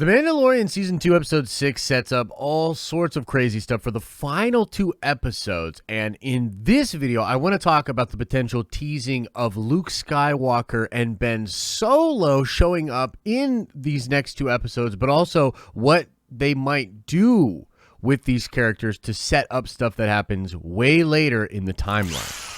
The Mandalorian Season 2, Episode 6 sets up all sorts of crazy stuff for the final 2 episodes, and in this video, I want to talk about the potential teasing of Luke Skywalker and Ben Solo showing up in these next 2 episodes, but also what they might do with these characters to set up stuff that happens way later in the timeline.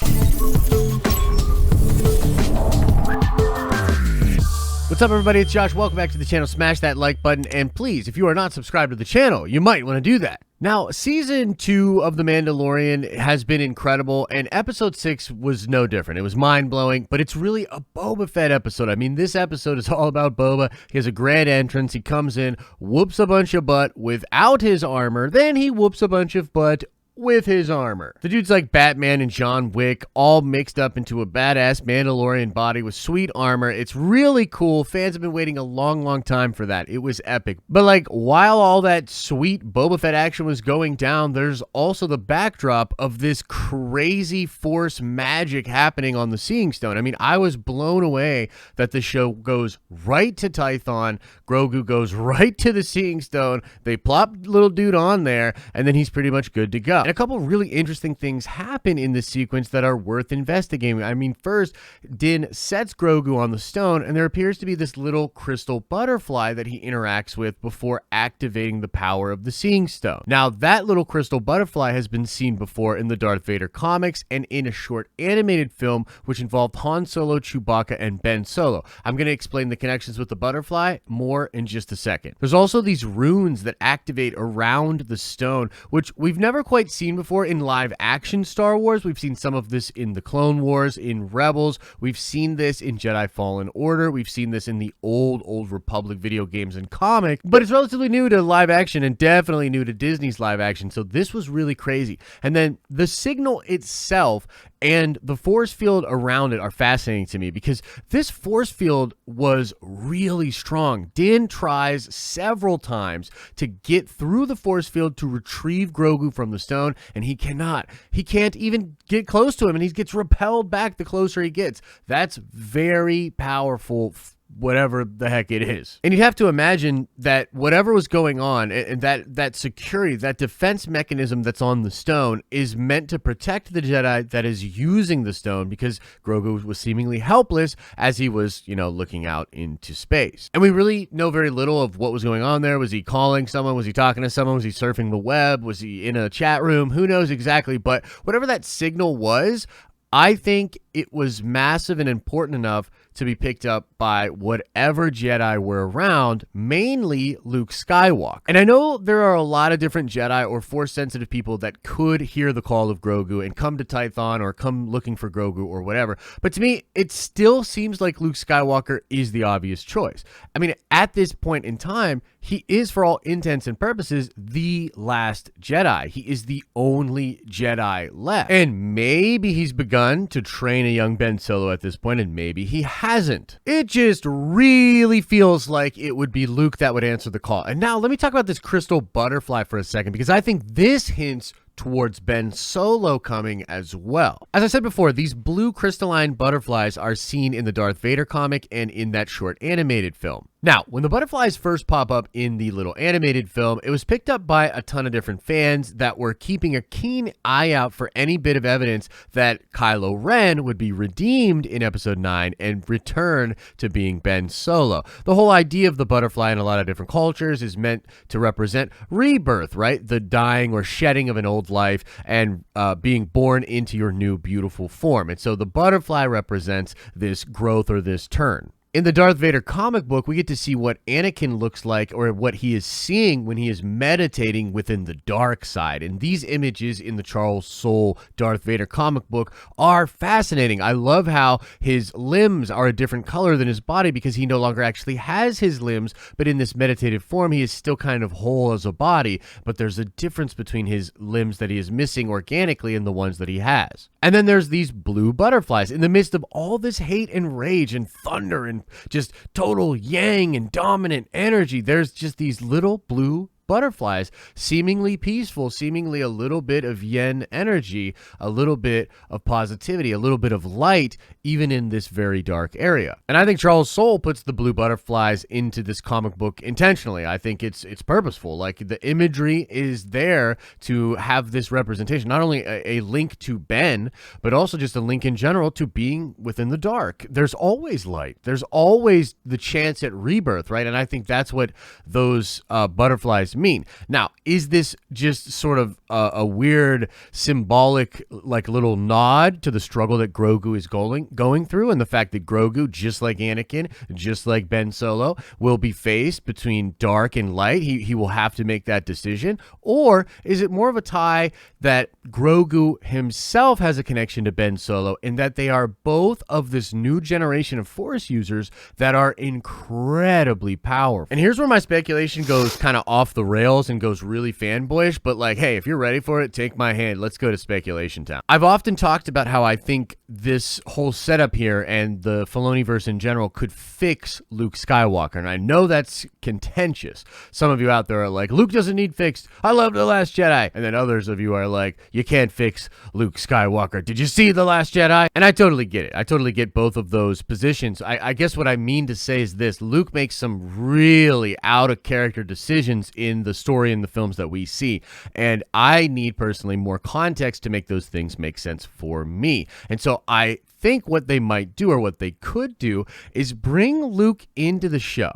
What's up, everybody? It's Josh. Welcome back to the channel. Smash that like button, and please, if you are not subscribed to the channel, you might want to do that. Now, Season 2 of The Mandalorian has been incredible, and Episode 6 was no different. It was mind-blowing, but it's really a Boba Fett episode. I mean, this episode is all about Boba. He has a grand entrance. He comes in, whoops a bunch of butt without his armor, then he whoops a bunch of butt with his armor. The dude's like Batman and John Wick, all mixed up into a badass Mandalorian body with sweet armor. It's really cool. Fans have been waiting a long time for that. It was epic. But like, while all that sweet Boba Fett action was going down, there's also the backdrop of this crazy Force magic happening on the Seeing Stone. I mean, I was blown away that the show goes right to Tython. Grogu goes right to the Seeing Stone. They plop little dude on there, and then he's pretty much good to go. And a couple really interesting things happen in this sequence that are worth investigating. I mean, first, Din sets Grogu on the stone, and there appears to be this little crystal butterfly that he interacts with before activating the power of the Seeing Stone. Now, that little crystal butterfly has been seen before in the Darth Vader comics and in a short animated film which involved Han Solo, Chewbacca, and Ben Solo. I'm going to explain the connections with the butterfly more in just a second. There's also these runes that activate around the stone, which we've never quite seen before in live action Star Wars. We've seen some of this in the Clone Wars, in Rebels. We've seen this in Jedi Fallen Order. We've seen this in the old Republic video games and comic, but it's relatively new to live action and definitely new to Disney's live action. So this was really crazy. And then the signal itself and the force field around it are fascinating to me because this force field was really strong. Din tries several times to get through the force field to retrieve Grogu from the stone, and he cannot. He can't even get close to him, and he gets repelled back the closer he gets. That's very powerful, whatever the heck it is. And you'd have to imagine that whatever was going on, and that security, that defense mechanism that's on the stone is meant to protect the Jedi that is using the stone, because Grogu was seemingly helpless as he was, looking out into space. And we really know very little of what was going on there. Was he calling someone? Was he talking to someone? Was he surfing the web? Was he in a chat room? Who knows exactly? But whatever that signal was, I think it was massive and important enough to be picked up by whatever Jedi were around, mainly Luke Skywalker. And I know there are a lot of different Jedi or Force-sensitive people that could hear the call of Grogu and come to Tython or come looking for Grogu or whatever, but to me, it still seems like Luke Skywalker is the obvious choice. I mean, at this point in time, he is, for all intents and purposes, the last Jedi. He is the only Jedi left. And maybe he's begun to train a young Ben Solo at this point, and maybe he hasn't. It just really feels like it would be Luke that would answer the call. And now let me talk about this crystal butterfly for a second, because I think this hints towards Ben Solo coming as well. As I said before, these blue crystalline butterflies are seen in the Darth Vader comic and in that short animated film. Now, when the butterflies first pop up in the little animated film, it was picked up by a ton of different fans that were keeping a keen eye out for any bit of evidence that Kylo Ren would be redeemed in Episode 9 and return to being Ben Solo. The whole idea of the butterfly in a lot of different cultures is meant to represent rebirth, right? The dying or shedding of an old life and being born into your new beautiful form. And so the butterfly represents this growth or this turn. In the Darth Vader comic book, we get to see what Anakin looks like, or what he is seeing when he is meditating within the dark side. And these images in the Charles Soule Darth Vader comic book are fascinating. I love how his limbs are a different color than his body because he no longer actually has his limbs, but in this meditative form, he is still kind of whole as a body, but there's a difference between his limbs that he is missing organically and the ones that he has. And then there's these blue butterflies. In the midst of all this hate and rage and thunder and just total yang and dominant energy, there's just these little blue butterflies, seemingly peaceful, seemingly a little bit of yin energy, a little bit of positivity, a little bit of light, even in this very dark area. And I think Charles Soule puts the blue butterflies into this comic book intentionally. I think it's purposeful. Like, the imagery is there to have this representation, not only a link to Ben, but also just a link in general to being within the dark. There's always light. There's always the chance at rebirth, right? And I think that's what those butterflies mean. Now, is this just sort of a weird symbolic, like, little nod to the struggle that Grogu is going through, and the fact that Grogu, just like Anakin, just like Ben Solo, will be faced between dark and light? He will have to make that decision. Or is it more of a tie that Grogu himself has a connection to Ben Solo, and that they are both of this new generation of Force users that are incredibly powerful? And here's where my speculation goes kind of off the rails and goes really fanboyish, but like, hey, if you're ready for it, take my hand. Let's go to speculation town. I've often talked about how I think this whole setup here and the Filoniverse in general could fix Luke Skywalker, and I know that's contentious. Some of you out there are like, Luke doesn't need fixed. I love The Last Jedi. And then others of you are like, you can't fix Luke Skywalker. Did you see The Last Jedi? And I totally get it. I totally get both of those positions. I guess what I mean to say is this: Luke makes some really out of character decisions in the story and the films that we see, and I need personally more context to make those things make sense for me. And so I think what they might do, or what they could do, is bring Luke into the show,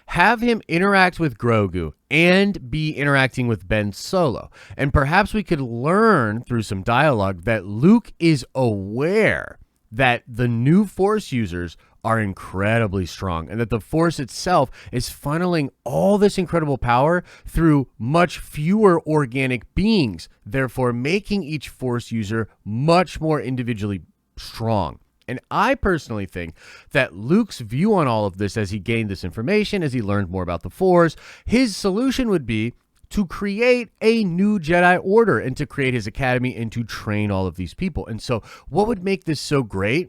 have him interact with Grogu and be interacting with Ben Solo. And perhaps we could learn through some dialogue that Luke is aware that the new Force users are incredibly strong, and that the Force itself is funneling all this incredible power through much fewer organic beings, therefore making each Force user much more individually strong. And I personally think that Luke's view on all of this, as he gained this information, as he learned more about the Force, his solution would be to create a new Jedi Order and to create his academy and to train all of these people. And so what would make this so great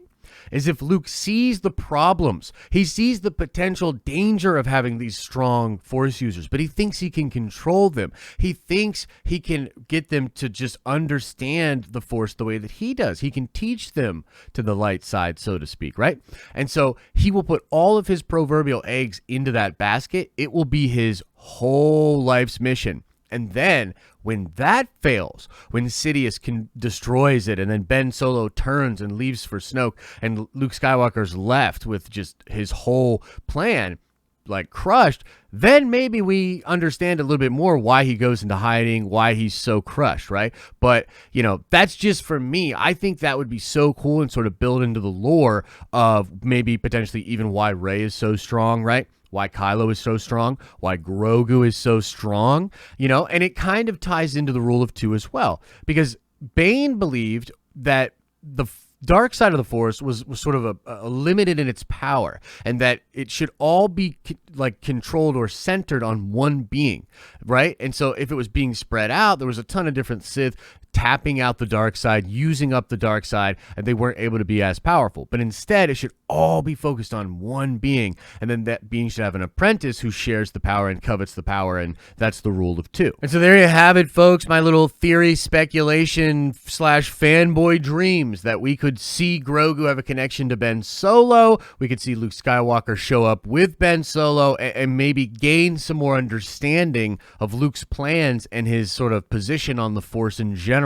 is if Luke sees the problems. He sees the potential danger of having these strong Force users, but he thinks he can control them. He thinks he can get them to just understand the Force the way that he does. He can teach them to the light side, so to speak, right? And so he will put all of his proverbial eggs into that basket. It will be his whole life's mission. And then when that fails, when Sidious destroys it, and then Ben Solo turns and leaves for Snoke, and Luke Skywalker's left with just his whole plan like crushed, then maybe we understand a little bit more why he goes into hiding, why he's so crushed, right? But, you know, that's just for me. I think that would be so cool and sort of build into the lore of maybe potentially even why Rey is so strong, right? Why Kylo is so strong, why Grogu is so strong, you know, and it kind of ties into the rule of two as well, because Bane believed that the dark side of the Force was sort of a limited in its power, and that it should all be like controlled or centered on one being, right? And so if it was being spread out, there was a ton of different Sith tapping out the dark side, using up the dark side, and they weren't able to be as powerful. But instead, it should all be focused on one being, and then that being should have an apprentice who shares the power and covets the power, and that's the rule of two. And so there you have it, folks, my little theory, speculation / fanboy dreams that we could see Grogu have a connection to Ben Solo, we could see Luke Skywalker show up with Ben Solo, and maybe gain some more understanding of Luke's plans and his sort of position on the Force in general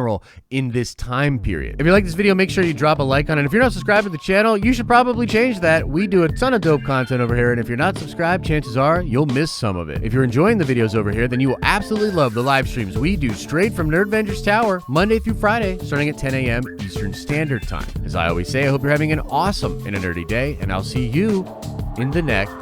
in this time period. If you like this video, make sure you drop a like on it. If you're not subscribed to the channel, you should probably change that. We do a ton of dope content over here, and if you're not subscribed, chances are you'll miss some of it. If you're enjoying the videos over here, then you will absolutely love the live streams we do straight from Nerdvengers Tower, Monday through Friday, starting at 10 a.m. Eastern Standard Time. As I always say, I hope you're having an awesome and a nerdy day, and I'll see you in the next